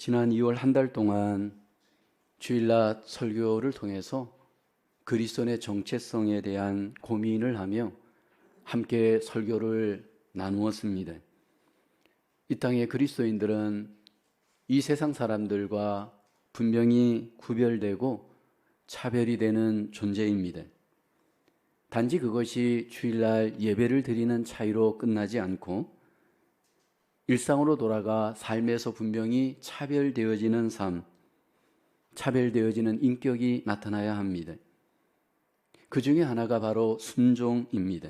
지난 2월 한 달 동안 주일날 설교를 통해서 그리스도의 정체성에 대한 고민을 하며 함께 설교를 나누었습니다. 이 땅의 그리스도인들은 이 세상 사람들과 분명히 구별되고 차별이 되는 존재입니다. 단지 그것이 주일날 예배를 드리는 차이로 끝나지 않고 일상으로 돌아가 삶에서 분명히 차별되어지는 삶, 차별되어지는 인격이 나타나야 합니다. 그 중에 하나가 바로 순종입니다.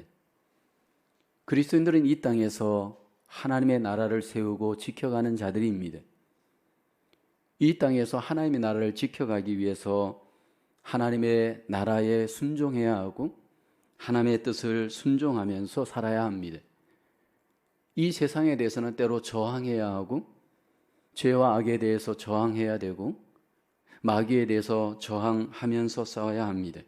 그리스도인들은 이 땅에서 하나님의 나라를 세우고 지켜가는 자들입니다. 이 땅에서 하나님의 나라를 지켜가기 위해서 하나님의 나라에 순종해야 하고 하나님의 뜻을 순종하면서 살아야 합니다. 이 세상에 대해서는 때로 저항해야 하고 죄와 악에 대해서 저항해야 되고 마귀에 대해서 저항하면서 싸워야 합니다.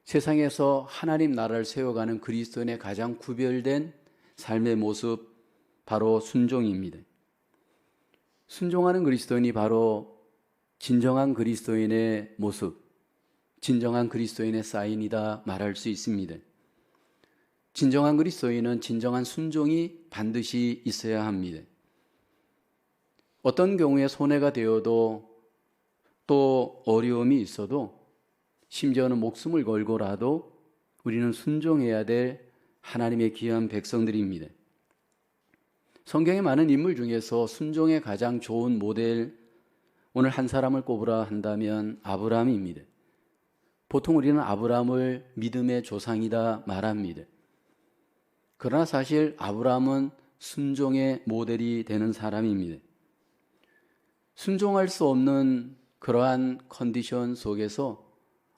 세상에서 하나님 나라를 세워가는 그리스도인의 가장 구별된 삶의 모습, 바로 순종입니다. 순종하는 그리스도인이 바로 진정한 그리스도인의 모습, 진정한 그리스도인의 사인이다 말할 수 있습니다. 진정한 그리스도인은 진정한 순종이 반드시 있어야 합니다. 어떤 경우에 손해가 되어도 또 어려움이 있어도 심지어는 목숨을 걸고라도 우리는 순종해야 될 하나님의 귀한 백성들입니다. 성경의 많은 인물 중에서 순종의 가장 좋은 모델, 오늘 한 사람을 꼽으라 한다면 아브라함입니다. 보통 우리는 아브라함을 믿음의 조상이다 말합니다. 그러나 사실 아브라함은 순종의 모델이 되는 사람입니다. 순종할 수 없는 그러한 컨디션 속에서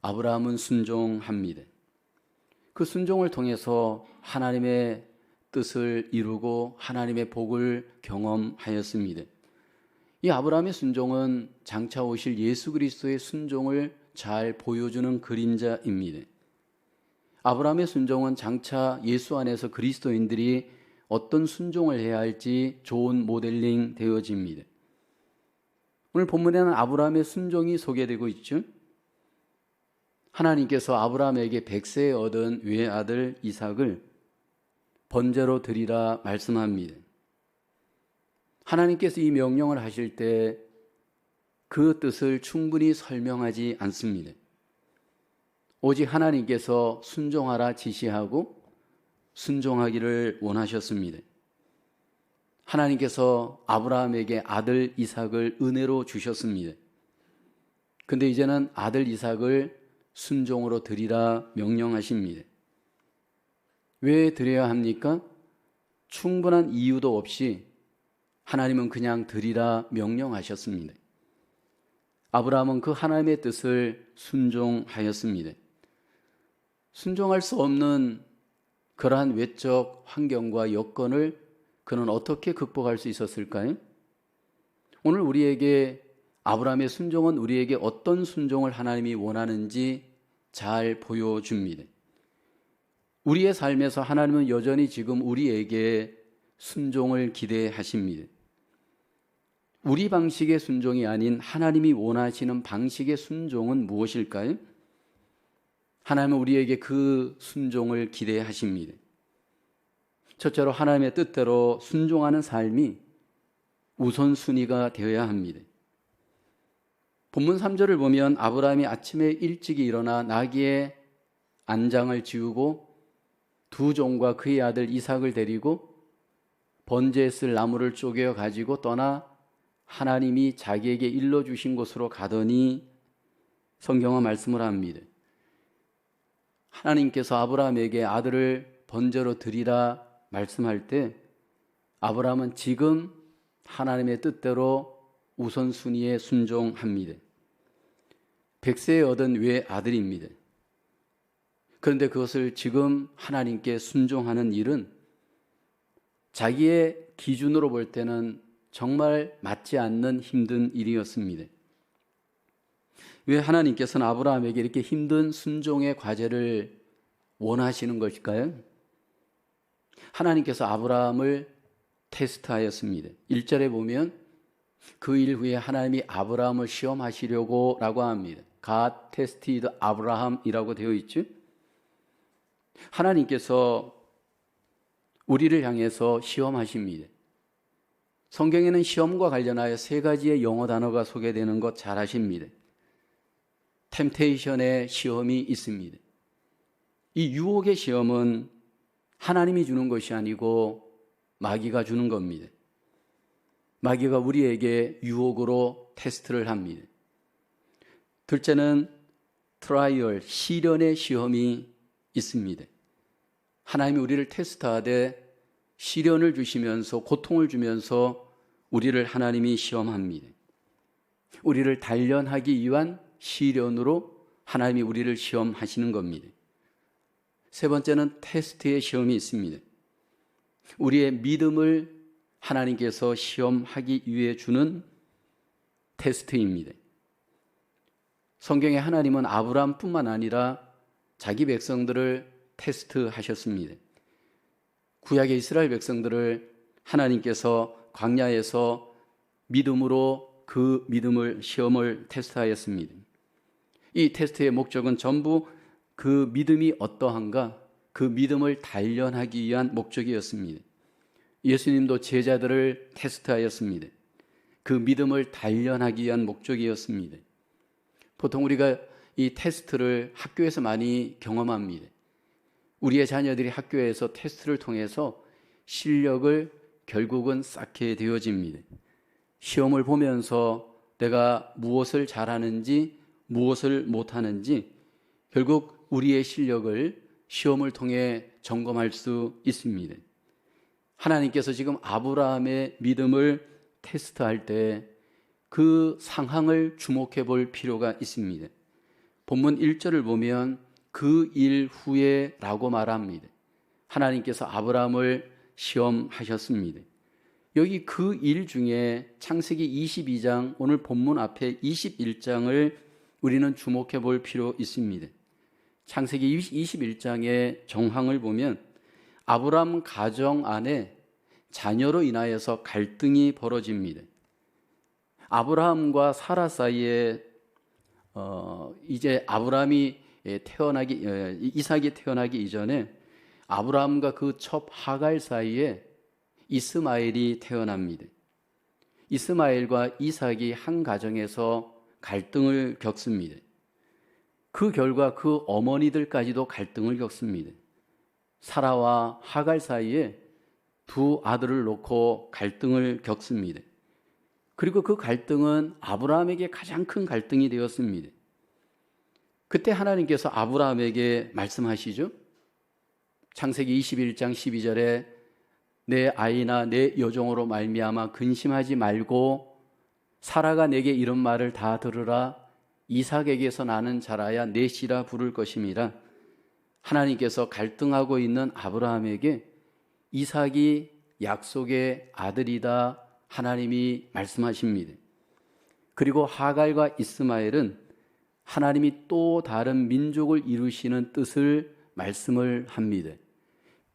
아브라함은 순종합니다. 그 순종을 통해서 하나님의 뜻을 이루고 하나님의 복을 경험하였습니다. 이 아브라함의 순종은 장차 오실 예수 그리스도의 순종을 잘 보여주는 그림자입니다. 아브라함의 순종은 장차 예수 안에서 그리스도인들이 어떤 순종을 해야 할지 좋은 모델링 되어집니다. 오늘 본문에는 아브라함의 순종이 소개되고 있죠. 하나님께서 아브라함에게 100세에 얻은 외아들 이삭을 번제로 드리라 말씀합니다. 하나님께서 이 명령을 하실 때 그 뜻을 충분히 설명하지 않습니다. 오직 하나님께서 순종하라 지시하고 순종하기를 원하셨습니다. 하나님께서 아브라함에게 아들 이삭을 은혜로 주셨습니다. 근데 이제는 아들 이삭을 순종으로 드리라 명령하십니다. 왜 드려야 합니까? 충분한 이유도 없이 하나님은 그냥 드리라 명령하셨습니다. 아브라함은 그 하나님의 뜻을 순종하였습니다. 순종할 수 없는 그러한 외적 환경과 여건을 그는 어떻게 극복할 수 있었을까요? 오늘 우리에게 아브라함의 순종은 우리에게 어떤 순종을 하나님이 원하는지 잘 보여줍니다. 우리의 삶에서 하나님은 여전히 지금 우리에게 순종을 기대하십니다. 우리 방식의 순종이 아닌 하나님이 원하시는 방식의 순종은 무엇일까요? 하나님은 우리에게 그 순종을 기대하십니다. 첫째로 하나님의 뜻대로 순종하는 삶이 우선순위가 되어야 합니다. 본문 3절을 보면 아브라함이 아침에 일찍이 일어나 나귀의 안장을 지우고 두 종과 그의 아들 이삭을 데리고 번제에 쓸 나무를 쪼개어 가지고 떠나 하나님이 자기에게 일러주신 곳으로 가더니 성경은 말씀을 합니다. 하나님께서 아브라함에게 아들을 번제로 드리라 말씀할 때 아브라함은 지금 하나님의 뜻대로 우선순위에 순종합니다. 100세에 얻은 외아들입니다. 그런데 그것을 지금 하나님께 순종하는 일은 자기의 기준으로 볼 때는 정말 맞지 않는 힘든 일이었습니다. 왜 하나님께서는 아브라함에게 이렇게 힘든 순종의 과제를 원하시는 것일까요? 하나님께서 아브라함을 테스트하였습니다. 1절에 보면 그 일 후에 하나님이 아브라함을 시험하시려고 라고 합니다. God tested Abraham이라고 되어 있죠. 하나님께서 우리를 향해서 시험하십니다. 성경에는 시험과 관련하여 세 가지의 영어 단어가 소개되는 것 잘 아십니다. 템테이션의 시험이 있습니다. 이 유혹의 시험은 하나님이 주는 것이 아니고 마귀가 주는 겁니다. 마귀가 우리에게 유혹으로 테스트를 합니다. 둘째는 트라이얼, 시련의 시험이 있습니다. 하나님이 우리를 테스트하되 시련을 주시면서 고통을 주면서 우리를 하나님이 시험합니다. 우리를 단련하기 위한 시련으로 하나님이 우리를 시험하시는 겁니다. 세 번째는 테스트의 시험이 있습니다. 우리의 믿음을 하나님께서 시험하기 위해 주는 테스트입니다. 성경에 하나님은 아브라함뿐만 아니라 자기 백성들을 테스트하셨습니다. 구약의 이스라엘 백성들을 하나님께서 광야에서 믿음으로 그 믿음을 시험을 테스트하였습니다. 이 테스트의 목적은 전부 그 믿음이 어떠한가, 그 믿음을 단련하기 위한 목적이었습니다. 예수님도 제자들을 테스트하였습니다. 그 믿음을 단련하기 위한 목적이었습니다. 보통 우리가 이 테스트를 학교에서 많이 경험합니다. 우리의 자녀들이 학교에서 테스트를 통해서 실력을 결국은 쌓게 되어집니다. 시험을 보면서 내가 무엇을 잘하는지 무엇을 못하는지 결국 우리의 실력을 시험을 통해 점검할 수 있습니다. 하나님께서 지금 아브라함의 믿음을 테스트할 때 그 상황을 주목해 볼 필요가 있습니다. 본문 1절을 보면 그 일 후에 라고 말합니다. 하나님께서 아브라함을 시험하셨습니다. 여기 그 일 중에 창세기 22장, 오늘 본문 앞에 21장을 우리는 주목해 볼 필요 있습니다. 창세기 21장의 정황을 보면 아브라함 가정 안에 자녀로 인하여서 갈등이 벌어집니다. 아브라함과 사라 사이에 이제 아브라함이 이삭이 태어나기 이전에 아브라함과 그 첩 하갈 사이에 이스마엘이 태어납니다. 이스마엘과 이삭이 한 가정에서 갈등을 겪습니다. 그 결과 그 어머니들까지도 갈등을 겪습니다. 사라와 하갈 사이에 두 아들을 놓고 갈등을 겪습니다. 그리고 그 갈등은 아브라함에게 가장 큰 갈등이 되었습니다. 그때 하나님께서 아브라함에게 말씀하시죠. 창세기 21장 12절에 내 아이나 내 여종으로 말미암아 근심하지 말고 사라가 내게 이런 말을 다 들으라. 이삭에게서 나는 자라야 내 씨라 부를 것임이라. 하나님께서 갈등하고 있는 아브라함에게 이삭이 약속의 아들이다 하나님이 말씀하십니다. 그리고 하갈과 이스마엘은 하나님이 또 다른 민족을 이루시는 뜻을 말씀을 합니다.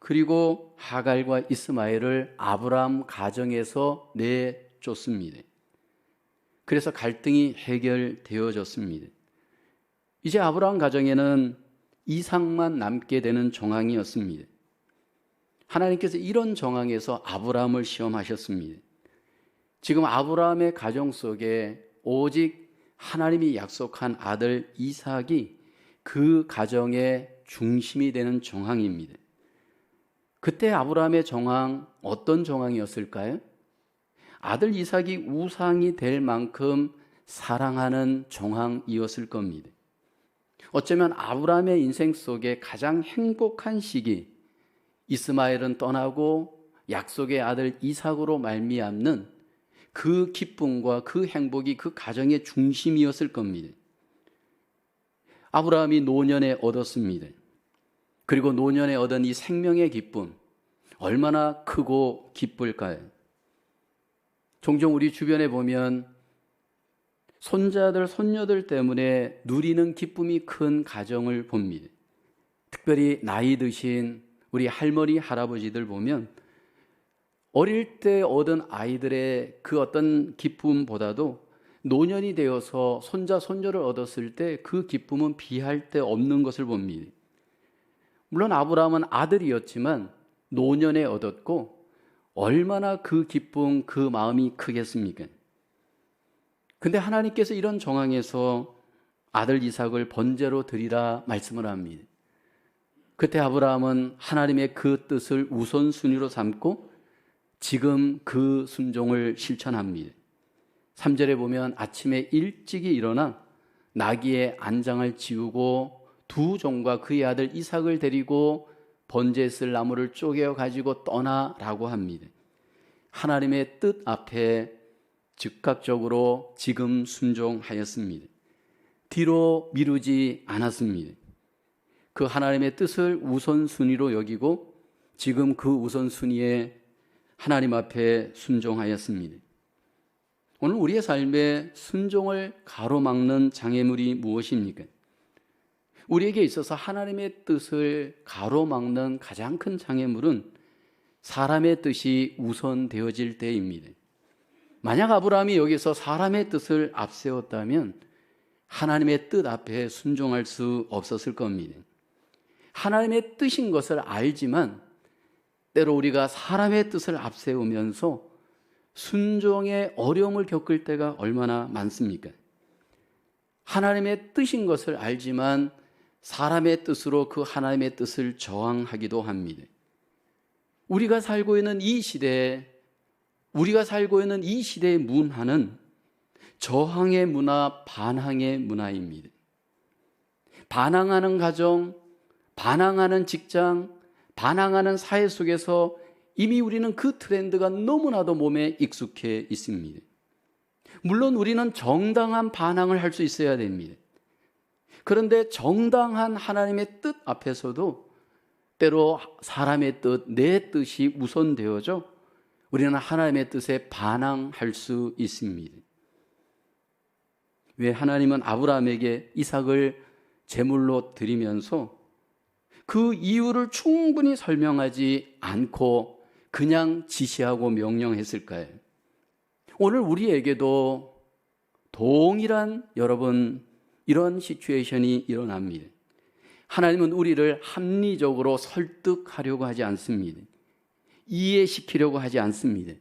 그리고 하갈과 이스마엘을 아브라함 가정에서 내쫓습니다. 그래서 갈등이 해결되어졌습니다. 이제 아브라함 가정에는 이삭만 남게 되는 정황이었습니다. 하나님께서 이런 정황에서 아브라함을 시험하셨습니다. 지금 아브라함의 가정 속에 오직 하나님이 약속한 아들 이삭이 그 가정의 중심이 되는 정황입니다. 그때 아브라함의 정황, 어떤 정황이었을까요? 아들 이삭이 우상이 될 만큼 사랑하는 정황이었을 겁니다. 어쩌면 아브라함의 인생 속에 가장 행복한 시기, 이스마엘은 떠나고 약속의 아들 이삭으로 말미암는 그 기쁨과 그 행복이 그 가정의 중심이었을 겁니다. 아브라함이 노년에 얻었습니다. 그리고 노년에 얻은 이 생명의 기쁨, 얼마나 크고 기쁠까요? 종종 우리 주변에 보면 손자들, 손녀들 때문에 누리는 기쁨이 큰 가정을 봅니다. 특별히 나이 드신 우리 할머니, 할아버지들 보면 어릴 때 얻은 아이들의 그 어떤 기쁨보다도 노년이 되어서 손자, 손녀를 얻었을 때 그 기쁨은 비할 데 없는 것을 봅니다. 물론 아브라함은 아들이었지만 노년에 얻었고 얼마나 그 기쁨, 그 마음이 크겠습니까? 근데 하나님께서 이런 정황에서 아들 이삭을 번제로 드리라 말씀을 합니다. 그때 아브라함은 하나님의 그 뜻을 우선순위로 삼고 지금 그 순종을 실천합니다. 3절에 보면 아침에 일찍이 일어나 나귀의 안장을 지우고 두 종과 그의 아들 이삭을 데리고 번제에 쓸 나무를 쪼개어 가지고 떠나라고 합니다. 하나님의 뜻 앞에 즉각적으로 지금 순종하였습니다. 뒤로 미루지 않았습니다. 그 하나님의 뜻을 우선순위로 여기고 지금 그 우선순위에 하나님 앞에 순종하였습니다. 오늘 우리의 삶에 순종을 가로막는 장애물이 무엇입니까? 우리에게 있어서 하나님의 뜻을 가로막는 가장 큰 장애물은 사람의 뜻이 우선되어질 때입니다. 만약 아브라함이 여기서 사람의 뜻을 앞세웠다면 하나님의 뜻 앞에 순종할 수 없었을 겁니다. 하나님의 뜻인 것을 알지만 때로 우리가 사람의 뜻을 앞세우면서 순종의 어려움을 겪을 때가 얼마나 많습니까? 하나님의 뜻인 것을 알지만 사람의 뜻으로 그 하나님의 뜻을 저항하기도 합니다. 우리가 살고 있는 이 시대의 문화는 저항의 문화, 반항의 문화입니다. 반항하는 가정, 반항하는 직장, 반항하는 사회 속에서 이미 우리는 그 트렌드가 너무나도 몸에 익숙해 있습니다. 물론 우리는 정당한 반항을 할 수 있어야 됩니다. 그런데 정당한 하나님의 뜻 앞에서도 때로 사람의 뜻, 내 뜻이 우선되어져 우리는 하나님의 뜻에 반항할 수 있습니다. 왜 하나님은 아브라함에게 이삭을 제물로 드리면서 그 이유를 충분히 설명하지 않고 그냥 지시하고 명령했을까요? 오늘 우리에게도 동일한 여러분 이런 시츄에이션이 일어납니다. 하나님은 우리를 합리적으로 설득하려고 하지 않습니다. 이해시키려고 하지 않습니다.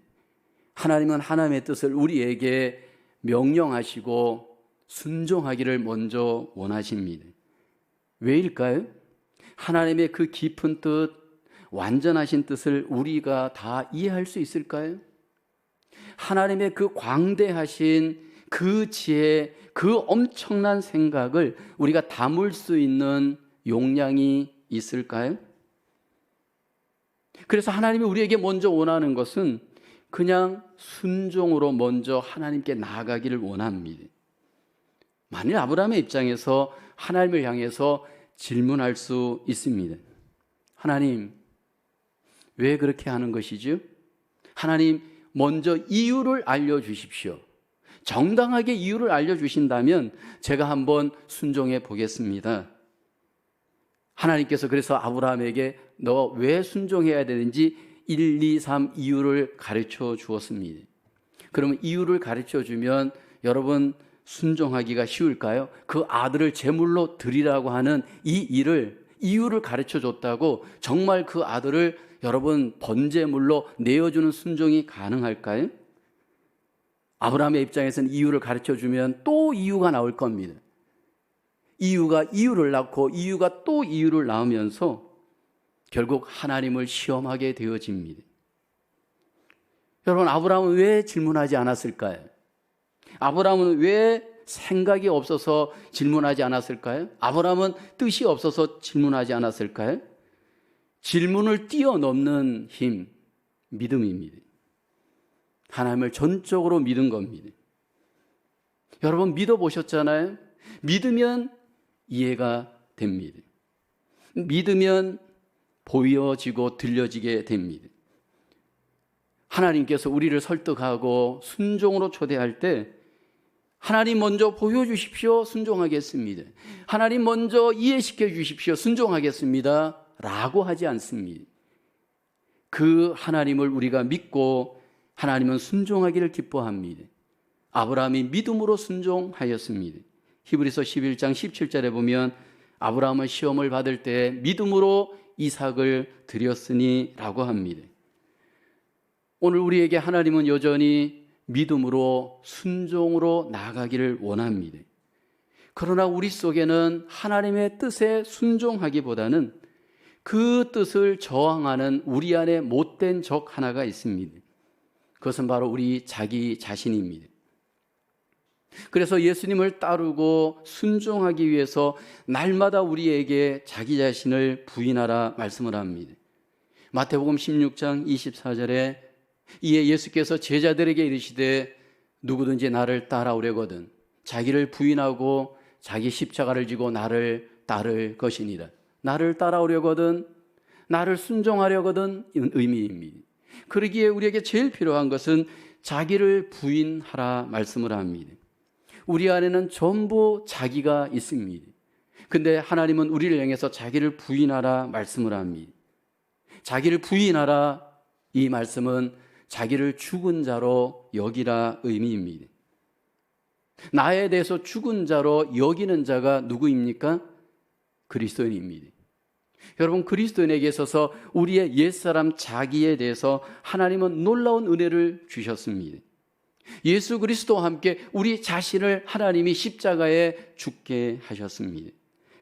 하나님은 하나님의 뜻을 우리에게 명령하시고 순종하기를 먼저 원하십니다. 왜일까요? 하나님의 그 깊은 뜻, 완전하신 뜻을 우리가 다 이해할 수 있을까요? 하나님의 그 광대하신 그 지혜, 그 엄청난 생각을 우리가 담을 수 있는 용량이 있을까요? 그래서 하나님이 우리에게 먼저 원하는 것은 그냥 순종으로 먼저 하나님께 나아가기를 원합니다. 만일 아브라함의 입장에서 하나님을 향해서 질문할 수 있습니다. 하나님, 왜 그렇게 하는 것이죠? 하나님, 먼저 이유를 알려주십시오. 정당하게 이유를 알려주신다면 제가 한번 순종해 보겠습니다. 하나님께서 그래서 아브라함에게 너 왜 순종해야 되는지 1, 2, 3 이유를 가르쳐 주었습니다. 그러면 이유를 가르쳐 주면 여러분 순종하기가 쉬울까요? 그 아들을 제물로 드리라고 하는 이 이유를 가르쳐 줬다고 정말 그 아들을 여러분 번제물로 내어주는 순종이 가능할까요? 아브라함의 입장에서는 이유를 가르쳐 주면 또 이유가 나올 겁니다. 이유가 이유를 낳고 이유가 또 이유를 낳으면서 결국 하나님을 시험하게 되어집니다. 여러분, 아브라함은 왜 질문하지 않았을까요? 아브라함은 왜 생각이 없어서 질문하지 않았을까요? 아브라함은 뜻이 없어서 질문하지 않았을까요? 질문을 뛰어넘는 힘, 믿음입니다. 하나님을 전적으로 믿은 겁니다. 여러분 믿어보셨잖아요? 믿으면 이해가 됩니다. 믿으면 보여지고 들려지게 됩니다. 하나님께서 우리를 설득하고 순종으로 초대할 때 하나님 먼저 보여주십시오. 순종하겠습니다. 하나님 먼저 이해시켜 주십시오. 순종하겠습니다. 라고 하지 않습니다. 그 하나님을 우리가 믿고 하나님은 순종하기를 기뻐합니다. 아브라함이 믿음으로 순종하였습니다. 히브리서 11장 17절에 보면 아브라함은 시험을 받을 때 믿음으로 이삭을 드렸으니 라고 합니다. 오늘 우리에게 하나님은 여전히 믿음으로 순종으로 나아가기를 원합니다. 그러나 우리 속에는 하나님의 뜻에 순종하기보다는 그 뜻을 저항하는 우리 안에 못된 적 하나가 있습니다. 그것은 바로 우리 자기 자신입니다. 그래서 예수님을 따르고 순종하기 위해서 날마다 우리에게 자기 자신을 부인하라 말씀을 합니다. 마태복음 16장 24절에 이에 예수께서 제자들에게 이르시되 누구든지 나를 따라오려거든 자기를 부인하고 자기 십자가를 지고 나를 따를 것이니라. 나를 따라오려거든, 나를 순종하려거든 의미입니다. 그러기에 우리에게 제일 필요한 것은 자기를 부인하라 말씀을 합니다. 우리 안에는 전부 자기가 있습니다. 근데 하나님은 우리를 향해서 자기를 부인하라 말씀을 합니다. 자기를 부인하라 이 말씀은 자기를 죽은 자로 여기라 의미입니다. 나에 대해서 죽은 자로 여기는 자가 누구입니까? 그리스도인입니다. 여러분, 그리스도인에게 있어서 우리의 옛사람 자기에 대해서 하나님은 놀라운 은혜를 주셨습니다. 예수 그리스도와 함께 우리 자신을 하나님이 십자가에 죽게 하셨습니다.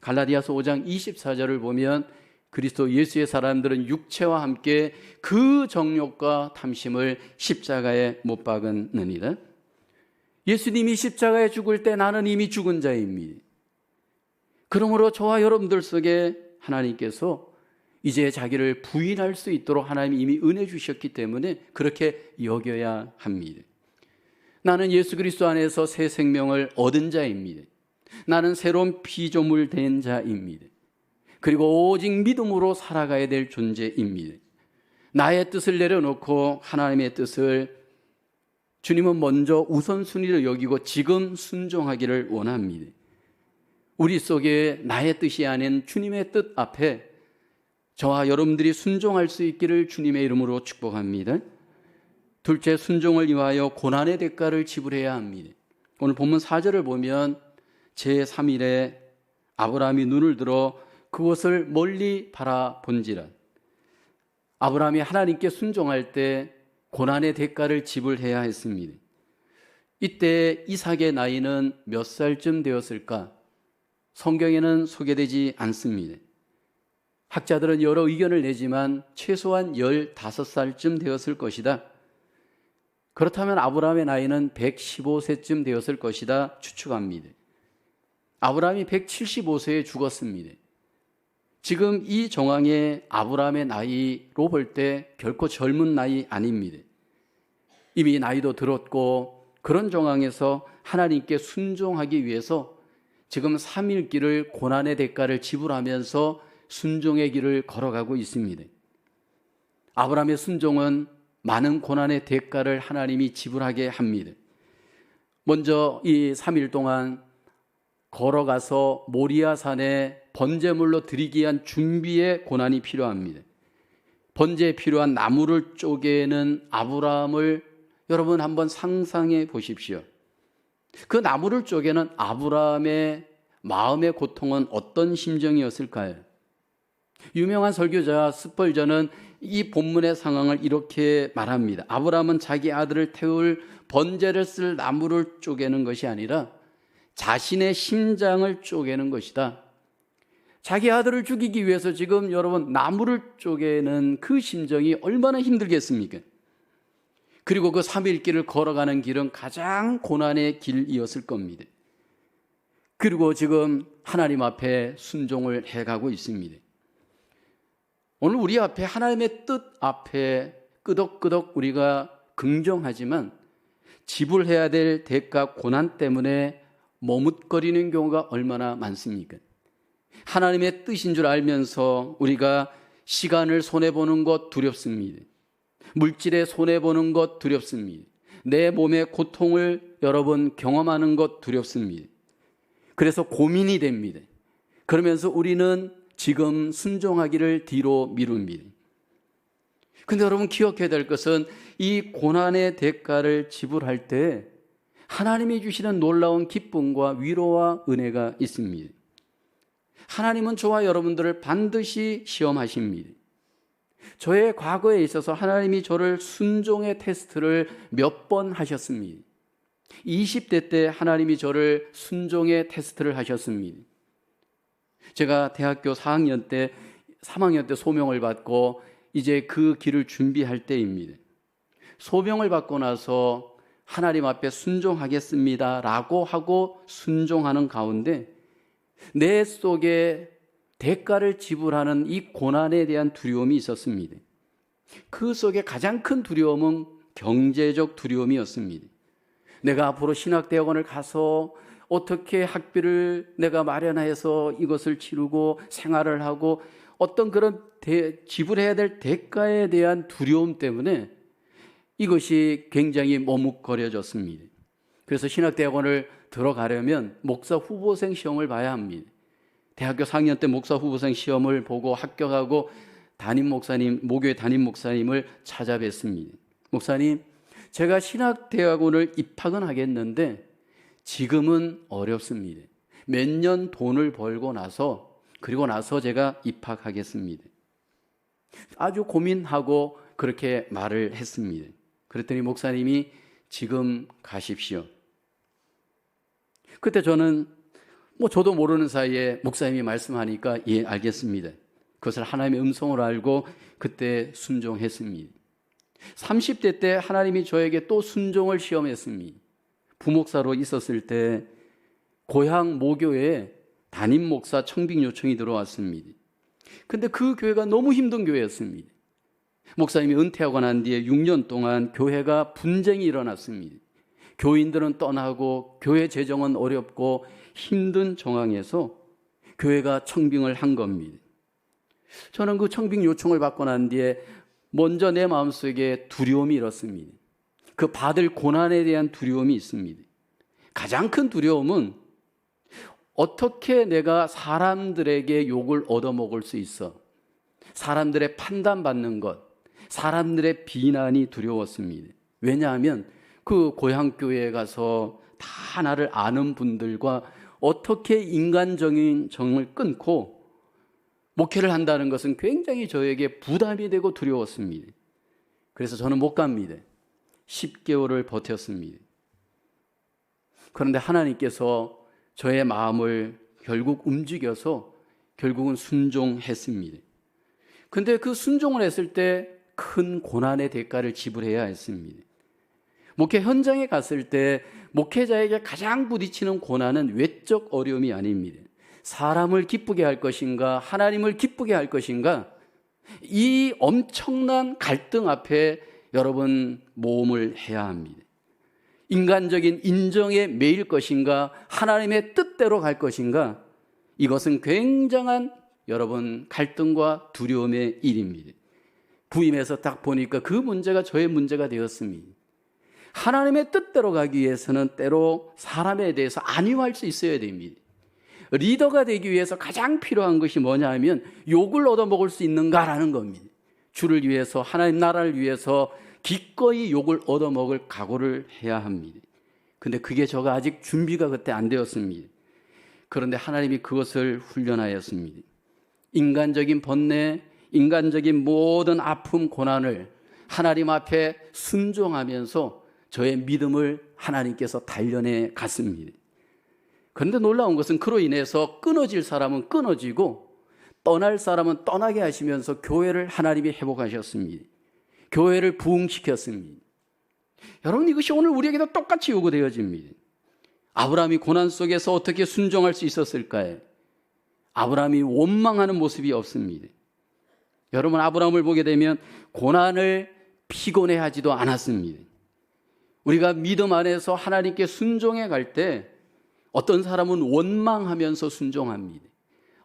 갈라디아서 5장 24절을 보면 그리스도 예수의 사람들은 육체와 함께 그 정욕과 탐심을 십자가에 못 박았느니라. 예수님이 십자가에 죽을 때 나는 이미 죽은 자입니다. 그러므로 저와 여러분들 속에 하나님께서 이제 자기를 부인할 수 있도록 하나님이 이미 은혜 주셨기 때문에 그렇게 여겨야 합니다. 나는 예수 그리스도 안에서 새 생명을 얻은 자입니다. 나는 새로운 피조물 된 자입니다. 그리고 오직 믿음으로 살아가야 될 존재입니다. 나의 뜻을 내려놓고 하나님의 뜻을 주님은 먼저 우선순위를 여기고 지금 순종하기를 원합니다. 우리 속에 나의 뜻이 아닌 주님의 뜻 앞에 저와 여러분들이 순종할 수 있기를 주님의 이름으로 축복합니다. 둘째, 순종을 위하여 고난의 대가를 지불해야 합니다. 오늘 본문 4절을 보면 제3일에 아브라함이 눈을 들어 그것을 멀리 바라본지라. 아브라함이 하나님께 순종할 때 고난의 대가를 지불해야 했습니다. 이때 이삭의 나이는 몇 살쯤 되었을까? 성경에는 소개되지 않습니다. 학자들은 여러 의견을 내지만 최소한 15살쯤 되었을 것이다. 그렇다면 아브라함의 나이는 115세쯤 되었을 것이다 추측합니다. 아브라함이 175세에 죽었습니다. 지금 이 정황에 아브라함의 나이로 볼 때 결코 젊은 나이 아닙니다. 이미 나이도 들었고 그런 정황에서 하나님께 순종하기 위해서 지금 3일 길을 고난의 대가를 지불하면서 순종의 길을 걸어가고 있습니다. 아브라함의 순종은 많은 고난의 대가를 하나님이 지불하게 합니다. 먼저 이 3일 동안 걸어가서 모리아산에 번제물로 드리기 위한 준비의 고난이 필요합니다. 번제에 필요한 나무를 쪼개는 아브라함을 여러분 한번 상상해 보십시오. 그 나무를 쪼개는 아브라함의 마음의 고통은 어떤 심정이었을까요? 유명한 설교자 스펄전은 이 본문의 상황을 이렇게 말합니다. 아브라함은 자기 아들을 태울 번제를 쓸 나무를 쪼개는 것이 아니라 자신의 심장을 쪼개는 것이다. 자기 아들을 죽이기 위해서 지금 여러분 나무를 쪼개는 그 심정이 얼마나 힘들겠습니까? 그리고 그 3일 길을 걸어가는 길은 가장 고난의 길이었을 겁니다. 그리고 지금 하나님 앞에 순종을 해가고 있습니다. 오늘 우리 앞에 하나님의 뜻 앞에 끄덕끄덕 우리가 긍정하지만 지불해야 될 대가 고난 때문에 머뭇거리는 경우가 얼마나 많습니까? 하나님의 뜻인 줄 알면서 우리가 시간을 손해보는 것 두렵습니다. 물질에 손해보는 것 두렵습니다. 내 몸의 고통을 여러분 경험하는 것 두렵습니다. 그래서 고민이 됩니다. 그러면서 우리는 지금 순종하기를 뒤로 미룹니다. 근데 여러분 기억해야 될 것은 이 고난의 대가를 지불할 때 하나님이 주시는 놀라운 기쁨과 위로와 은혜가 있습니다. 하나님은 저와 여러분들을 반드시 시험하십니다. 저의 과거에 있어서 하나님이 저를 순종의 테스트를 몇 번 하셨습니다. 20대 때 하나님이 저를 순종의 테스트를 하셨습니다. 제가 대학교 3학년 때 소명을 받고 이제 그 길을 준비할 때입니다. 소명을 받고 나서 하나님 앞에 순종하겠습니다 라고 하고 순종하는 가운데 내 속에 대가를 지불하는 이 고난에 대한 두려움이 있었습니다. 그 속에 가장 큰 두려움은 경제적 두려움이었습니다. 내가 앞으로 신학대학원을 가서 어떻게 학비를 내가 마련해서 이것을 치르고 생활을 하고 어떤 그런 지불해야 될 대가에 대한 두려움 때문에 이것이 굉장히 머뭇거려졌습니다. 그래서 신학대학원을 들어가려면 목사 후보생 시험을 봐야 합니다. 대학교 4학년 때 목사 후보생 시험을 보고 합격하고 모교의 담임 목사님을 찾아뵀습니다. 목사님, 제가 신학대학원을 입학은 하겠는데 지금은 어렵습니다. 몇 년 돈을 벌고 나서 그리고 나서 제가 입학하겠습니다. 아주 고민하고 그렇게 말을 했습니다. 그랬더니 목사님이 지금 가십시오. 그때 저는 저도 모르는 사이에 목사님이 말씀하니까 예, 알겠습니다. 그것을 하나님의 음성으로 알고 그때 순종했습니다. 30대 때 하나님이 저에게 또 순종을 시험했습니다. 부목사로 있었을 때 고향 모교에 담임 목사 청빙 요청이 들어왔습니다. 근데 그 교회가 너무 힘든 교회였습니다. 목사님이 은퇴하고 난 뒤에 6년 동안 교회가 분쟁이 일어났습니다. 교인들은 떠나고 교회 재정은 어렵고 힘든 정황에서 교회가 청빙을 한 겁니다. 저는 그 청빙 요청을 받고 난 뒤에 먼저 내 마음속에 두려움이 일었습니다. 그 받을 고난에 대한 두려움이 있습니다. 가장 큰 두려움은 어떻게 내가 사람들에게 욕을 얻어먹을 수 있어? 사람들의 판단받는 것, 사람들의 비난이 두려웠습니다. 왜냐하면 그 고향교회에 가서 다 나를 아는 분들과 어떻게 인간적인 정을 끊고 목회를 한다는 것은 굉장히 저에게 부담이 되고 두려웠습니다. 그래서 저는 못 갑니다. 10개월을 버텼습니다. 그런데 하나님께서 저의 마음을 결국 움직여서 결국은 순종했습니다. 근데 그 순종을 했을 때 큰 고난의 대가를 지불해야 했습니다. 목회 현장에 갔을 때 목회자에게 가장 부딪히는 고난은 외적 어려움이 아닙니다. 사람을 기쁘게 할 것인가, 하나님을 기쁘게 할 것인가, 이 엄청난 갈등 앞에 여러분 모험을 해야 합니다. 인간적인 인정에 매일 것인가, 하나님의 뜻대로 갈 것인가, 이것은 굉장한 여러분 갈등과 두려움의 일입니다. 부임해서 딱 보니까 그 문제가 저의 문제가 되었습니다. 하나님의 뜻대로 가기 위해서는 때로 사람에 대해서 안위할 수 있어야 됩니다. 리더가 되기 위해서 가장 필요한 것이 뭐냐 하면 욕을 얻어먹을 수 있는가라는 겁니다. 주를 위해서, 하나님 나라를 위해서 기꺼이 욕을 얻어먹을 각오를 해야 합니다. 근데 그게 저가 아직 준비가 그때 안 되었습니다. 그런데 하나님이 그것을 훈련하였습니다. 인간적인 번뇌, 인간적인 모든 아픔, 고난을 하나님 앞에 순종하면서 저의 믿음을 하나님께서 단련해 갔습니다. 그런데 놀라운 것은 그로 인해서 끊어질 사람은 끊어지고 떠날 사람은 떠나게 하시면서 교회를 하나님이 회복하셨습니다. 교회를 부흥시켰습니다. 여러분, 이것이 오늘 우리에게도 똑같이 요구되어집니다. 아브라함이 고난 속에서 어떻게 순종할 수 있었을까요? 아브라함이 원망하는 모습이 없습니다. 여러분, 아브라함을 보게 되면 고난을 피곤해하지도 않았습니다. 우리가 믿음 안에서 하나님께 순종해 갈 때 어떤 사람은 원망하면서 순종합니다.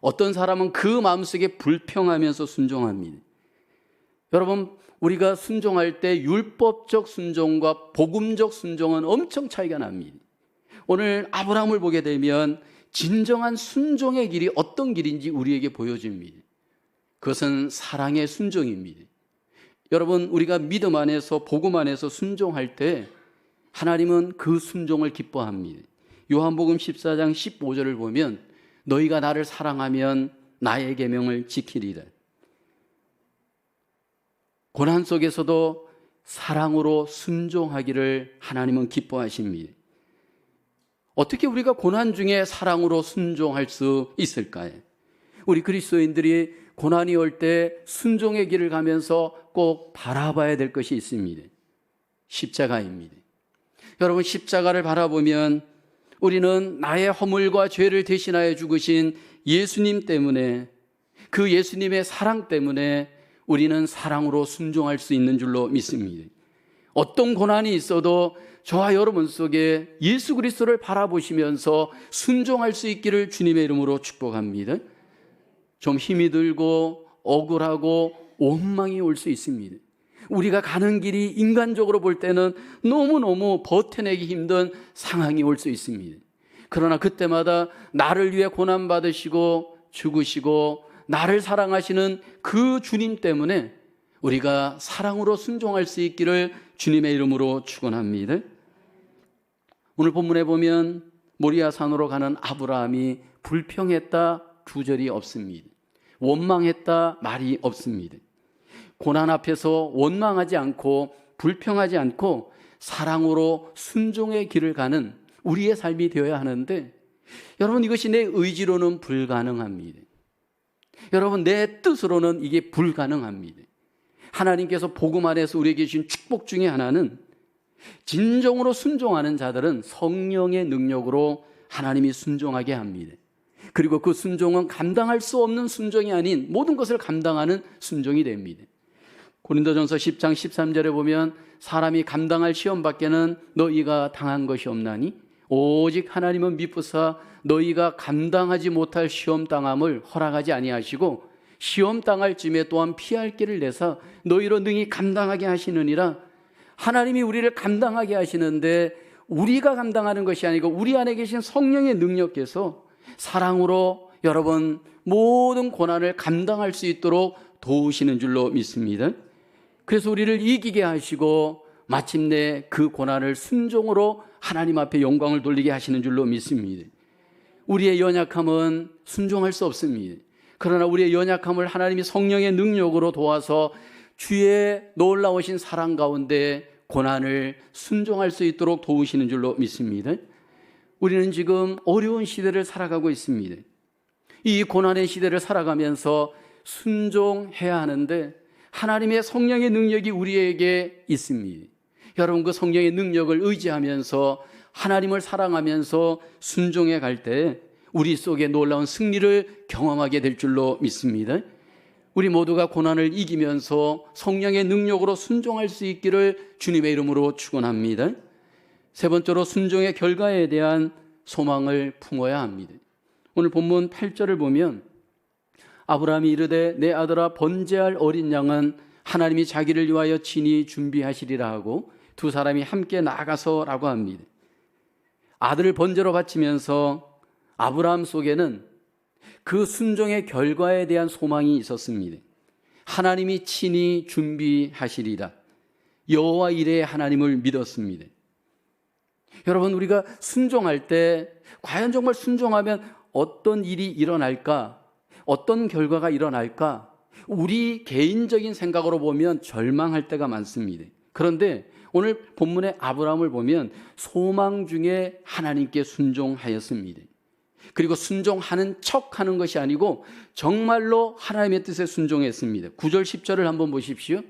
어떤 사람은 그 마음속에 불평하면서 순종합니다. 여러분, 우리가 순종할 때 율법적 순종과 복음적 순종은 엄청 차이가 납니다. 오늘 아브라함을 보게 되면 진정한 순종의 길이 어떤 길인지 우리에게 보여줍니다. 그것은 사랑의 순종입니다. 여러분, 우리가 믿음 안에서 복음 안에서 순종할 때 하나님은 그 순종을 기뻐합니다. 요한복음 14장 15절을 보면 너희가 나를 사랑하면 나의 계명을 지키리라. 고난 속에서도 사랑으로 순종하기를 하나님은 기뻐하십니다. 어떻게 우리가 고난 중에 사랑으로 순종할 수 있을까요? 우리 그리스도인들이 고난이 올 때 순종의 길을 가면서 꼭 바라봐야 될 것이 있습니다. 십자가입니다. 여러분, 십자가를 바라보면 우리는 나의 허물과 죄를 대신하여 죽으신 예수님 때문에, 그 예수님의 사랑 때문에 우리는 사랑으로 순종할 수 있는 줄로 믿습니다. 어떤 고난이 있어도 저와 여러분 속에 예수 그리스도를 바라보시면서 순종할 수 있기를 주님의 이름으로 축복합니다. 좀 힘이 들고 억울하고 원망이 올 수 있습니다. 우리가 가는 길이 인간적으로 볼 때는 너무너무 버텨내기 힘든 상황이 올 수 있습니다. 그러나 그때마다 나를 위해 고난받으시고 죽으시고 나를 사랑하시는 그 주님 때문에 우리가 사랑으로 순종할 수 있기를 주님의 이름으로 축원합니다. 오늘 본문에 보면 모리아 산으로 가는 아브라함이 불평했다 구절이 없습니다. 원망했다 말이 없습니다. 고난 앞에서 원망하지 않고 불평하지 않고 사랑으로 순종의 길을 가는 우리의 삶이 되어야 하는데, 여러분, 이것이 내 의지로는 불가능합니다. 여러분, 내 뜻으로는 이게 불가능합니다. 하나님께서 복음 안에서 우리에게 주신 축복 중에 하나는 진정으로 순종하는 자들은 성령의 능력으로 하나님이 순종하게 합니다. 그리고 그 순종은 감당할 수 없는 순종이 아닌 모든 것을 감당하는 순종이 됩니다. 고린도전서 10장 13절에 보면 사람이 감당할 시험 밖에는 너희가 당한 것이 없나니 오직 하나님은 미쁘사 너희가 감당하지 못할 시험 당함을 허락하지 아니하시고 시험 당할 쯤에 또한 피할 길을 내사 너희로 능히 감당하게 하시느니라. 하나님이 우리를 감당하게 하시는데 우리가 감당하는 것이 아니고 우리 안에 계신 성령의 능력께서 사랑으로 여러분 모든 고난을 감당할 수 있도록 도우시는 줄로 믿습니다. 그래서 우리를 이기게 하시고 마침내 그 고난을 순종으로 하나님 앞에 영광을 돌리게 하시는 줄로 믿습니다. 우리의 연약함은 순종할 수 없습니다. 그러나 우리의 연약함을 하나님이 성령의 능력으로 도와서 주의 놀라우신 사랑 가운데 고난을 순종할 수 있도록 도우시는 줄로 믿습니다. 우리는 지금 어려운 시대를 살아가고 있습니다. 이 고난의 시대를 살아가면서 순종해야 하는데 하나님의 성령의 능력이 우리에게 있습니다. 여러분, 그 성령의 능력을 의지하면서 하나님을 사랑하면서 순종해 갈 때 우리 속에 놀라운 승리를 경험하게 될 줄로 믿습니다. 우리 모두가 고난을 이기면서 성령의 능력으로 순종할 수 있기를 주님의 이름으로 축원합니다. 세 번째로 순종의 결과에 대한 소망을 품어야 합니다. 오늘 본문 8절을 보면 아브라함이 이르되 내 아들아 번제할 어린 양은 하나님이 자기를 위하여 친히 준비하시리라 하고 두 사람이 함께 나가서라고 합니다. 아들을 번제로 바치면서 아브라함 속에는 그 순종의 결과에 대한 소망이 있었습니다. 하나님이 친히 준비하시리라. 여호와 이레의 하나님을 믿었습니다. 여러분, 우리가 순종할 때 과연 정말 순종하면 어떤 일이 일어날까? 어떤 결과가 일어날까? 우리 개인적인 생각으로 보면 절망할 때가 많습니다. 그런데 오늘 본문의 아브라함을 보면 소망 중에 하나님께 순종하였습니다. 그리고 순종하는 척하는 것이 아니고 정말로 하나님의 뜻에 순종했습니다. 9절 10절을 한번 보십시오.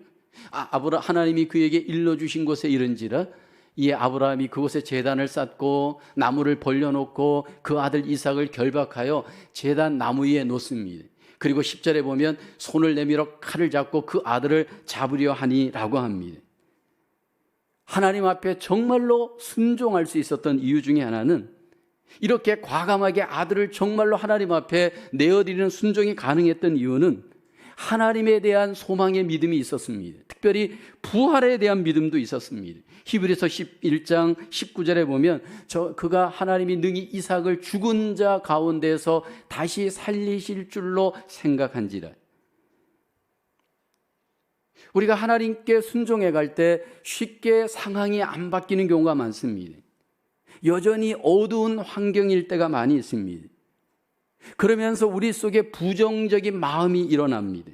하나님이 그에게 일러주신 곳에 이른지라 이에 아브라함이 그곳에 제단을 쌓고 나무를 벌려놓고 그 아들 이삭을 결박하여 제단 나무 위에 놓습니다. 그리고 10절에 보면 손을 내밀어 칼을 잡고 그 아들을 잡으려 하니라고 합니다. 하나님 앞에 정말로 순종할 수 있었던 이유 중에 하나는 이렇게 과감하게 아들을 정말로 하나님 앞에 내어드리는 순종이 가능했던 이유는 하나님에 대한 소망의 믿음이 있었습니다. 특별히 부활에 대한 믿음도 있었습니다. 히브리서 11장 19절에 보면 그가 하나님이 능히 이삭을 죽은 자 가운데서 다시 살리실 줄로 생각한지라. 우리가 하나님께 순종해 갈 때 쉽게 상황이 안 바뀌는 경우가 많습니다. 여전히 어두운 환경일 때가 많이 있습니다. 그러면서 우리 속에 부정적인 마음이 일어납니다.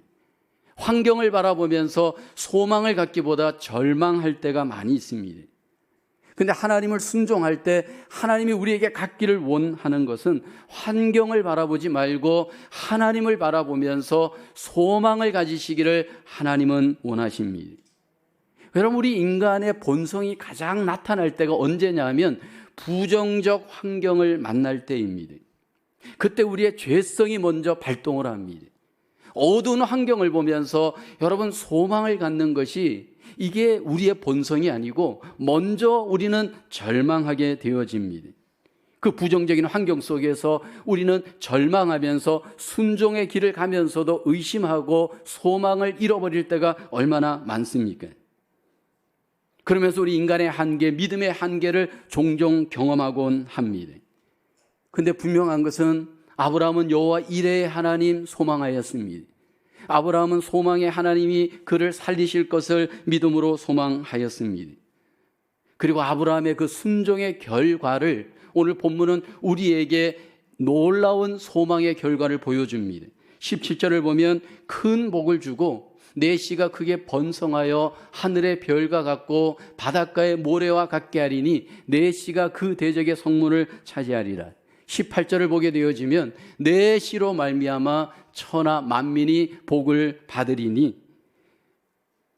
환경을 바라보면서 소망을 갖기보다 절망할 때가 많이 있습니다. 근데 하나님을 순종할 때 하나님이 우리에게 갖기를 원하는 것은 환경을 바라보지 말고 하나님을 바라보면서 소망을 가지시기를 하나님은 원하십니다. 여러분, 우리 인간의 본성이 가장 나타날 때가 언제냐면 부정적 환경을 만날 때입니다. 그때 우리의 죄성이 먼저 발동을 합니다. 어두운 환경을 보면서 여러분, 소망을 갖는 것이 이게 우리의 본성이 아니고 먼저 우리는 절망하게 되어집니다. 그 부정적인 환경 속에서 우리는 절망하면서 순종의 길을 가면서도 의심하고 소망을 잃어버릴 때가 얼마나 많습니까? 그러면서 우리 인간의 한계, 믿음의 한계를 종종 경험하곤 합니다. 근데 분명한 것은 아브라함은 여호와 이레의 하나님 소망하였습니다. 아브라함은 소망의 하나님이 그를 살리실 것을 믿음으로 소망하였습니다. 그리고 아브라함의 그 순종의 결과를 오늘 본문은 우리에게 놀라운 소망의 결과를 보여줍니다. 17절을 보면 큰 복을 주고 내 씨가 크게 번성하여 하늘의 별과 같고 바닷가의 모래와 같게 하리니 내 씨가 그 대적의 성문을 차지하리라. 18절을 보게 되어지면 내 씨로 말미암아 천하 만민이 복을 받으리니,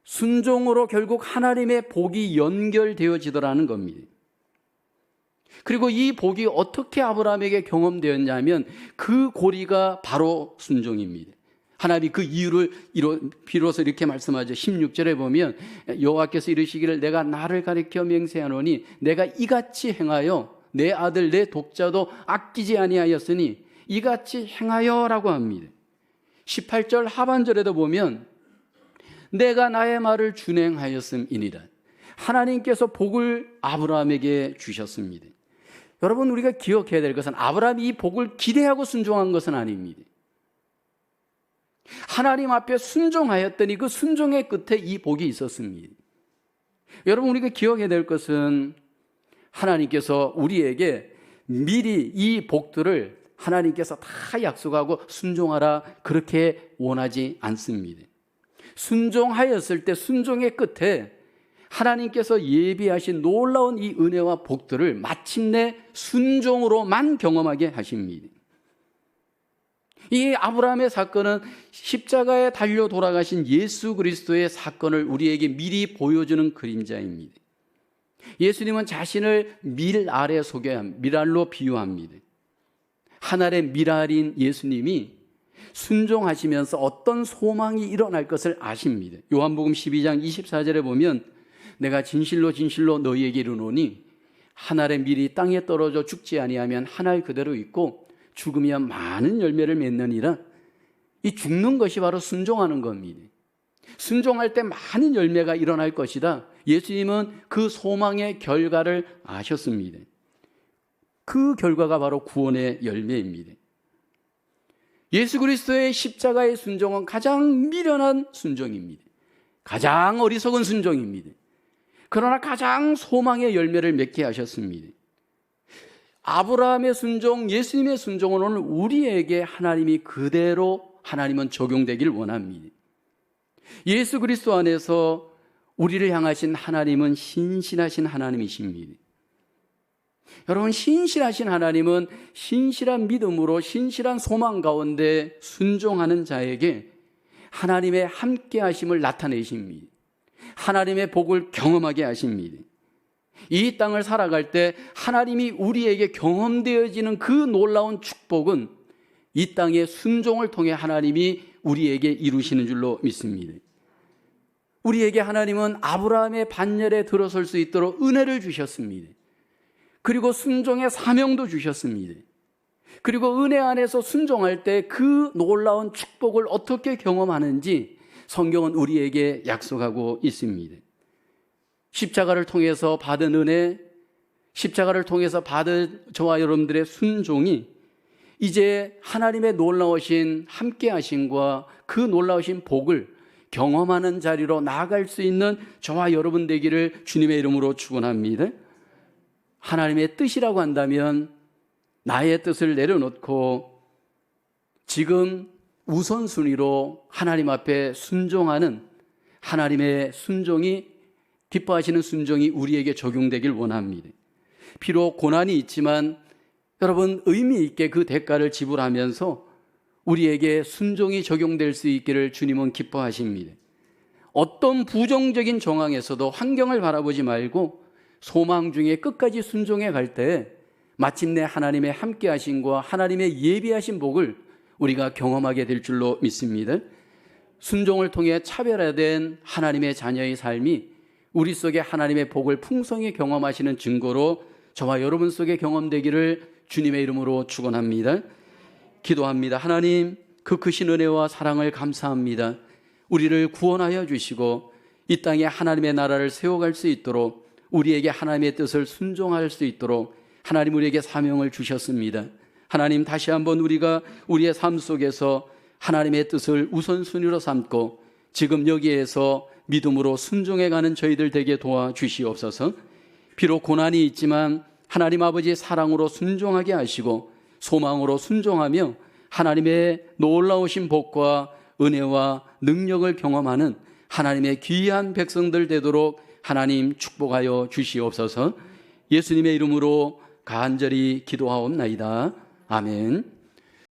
순종으로 결국 하나님의 복이 연결되어지더라는 겁니다. 그리고 이 복이 어떻게 아브라함에게 경험되었냐면 그 고리가 바로 순종입니다. 하나님이 그 이유를 비로소 이렇게 말씀하죠. 16절에 보면 여호와께서 이르시기를 내가 나를 가리켜 맹세하노니 내가 이같이 행하여 내 아들 내 독자도 아끼지 아니하였으니 이같이 행하여라고 합니다. 18절 하반절에도 보면 내가 나의 말을 준행하였음이니라. 하나님께서 복을 아브라함에게 주셨습니다. 여러분, 우리가 기억해야 될 것은 아브라함이 이 복을 기대하고 순종한 것은 아닙니다. 하나님 앞에 순종하였더니 그 순종의 끝에 이 복이 있었습니다. 여러분, 우리가 기억해야 될 것은 하나님께서 우리에게 미리 이 복들을 하나님께서 다 약속하고 순종하라 그렇게 원하지 않습니다. 순종하였을 때 순종의 끝에 하나님께서 예비하신 놀라운 이 은혜와 복들을 마침내 순종으로만 경험하게 하십니다. 이 아브라함의 사건은 십자가에 달려 돌아가신 예수 그리스도의 사건을 우리에게 미리 보여주는 그림자입니다. 예수님은 자신을 밀 아래 밀알로 비유합니다. 하늘의 밀알인 예수님이 순종하시면서 어떤 소망이 일어날 것을 아십니다. 요한복음 12장 24절에 보면 내가 진실로 진실로 너희에게 이르노니 한 알의 밀이 땅에 떨어져 죽지 아니하면 한 알 그대로 있고 죽으면 많은 열매를 맺느니라. 이 죽는 것이 바로 순종하는 겁니다. 순종할 때 많은 열매가 일어날 것이다. 예수님은 그 소망의 결과를 아셨습니다. 그 결과가 바로 구원의 열매입니다. 예수 그리스도의 십자가의 순종은 가장 미련한 순종입니다. 가장 어리석은 순종입니다. 그러나 가장 소망의 열매를 맺게 하셨습니다. 아브라함의 순종, 예수님의 순종은 오늘 우리에게 하나님이 그대로 하나님은 적용되길 원합니다. 예수 그리스도 안에서 우리를 향하신 하나님은 신실하신 하나님이십니다. 여러분, 신실하신 하나님은 신실한 믿음으로 신실한 소망 가운데 순종하는 자에게 하나님의 함께 하심을 나타내십니다. 하나님의 복을 경험하게 하십니다. 이 땅을 살아갈 때 하나님이 우리에게 경험되어지는 그 놀라운 축복은 이 땅의 순종을 통해 하나님이 우리에게 이루시는 줄로 믿습니다. 우리에게 하나님은 아브라함의 반열에 들어설 수 있도록 은혜를 주셨습니다. 그리고 순종의 사명도 주셨습니다. 그리고 은혜 안에서 순종할 때 그 놀라운 축복을 어떻게 경험하는지 성경은 우리에게 약속하고 있습니다. 십자가를 통해서 받은 은혜, 십자가를 통해서 받은 저와 여러분들의 순종이 이제 하나님의 놀라우신 함께 하심과 그 놀라우신 복을 경험하는 자리로 나아갈 수 있는 저와 여러분 되기를 주님의 이름으로 축원합니다. 하나님의 뜻이라고 한다면 나의 뜻을 내려놓고 지금 우선순위로 하나님 앞에 순종하는 하나님의 순종이, 기뻐하시는 순종이 우리에게 적용되길 원합니다. 비록 고난이 있지만 여러분, 의미 있게 그 대가를 지불하면서 우리에게 순종이 적용될 수 있기를 주님은 기뻐하십니다. 어떤 부정적인 정황에서도 환경을 바라보지 말고 소망 중에 끝까지 순종해 갈 때 마침내 하나님의 함께하심과 하나님의 예비하신 복을 우리가 경험하게 될 줄로 믿습니다. 순종을 통해 차별화된 하나님의 자녀의 삶이 우리 속에 하나님의 복을 풍성히 경험하시는 증거로 저와 여러분 속에 경험되기를 주님의 이름으로 축원합니다. 기도합니다. 하나님, 그 크신 은혜와 사랑을 감사합니다. 우리를 구원하여 주시고 이 땅에 하나님의 나라를 세워갈 수 있도록, 우리에게 하나님의 뜻을 순종할 수 있도록 하나님 우리에게 사명을 주셨습니다. 하나님, 다시 한번 우리가 우리의 삶 속에서 하나님의 뜻을 우선순위로 삼고 지금 여기에서 믿음으로 순종해가는 저희들 되게 도와주시옵소서. 비록 고난이 있지만 하나님 아버지의 사랑으로 순종하게 하시고 소망으로 순종하며 하나님의 놀라우신 복과 은혜와 능력을 경험하는 하나님의 귀한 백성들 되도록 하나님 축복하여 주시옵소서. 예수님의 이름으로 간절히 기도하옵나이다. 아멘.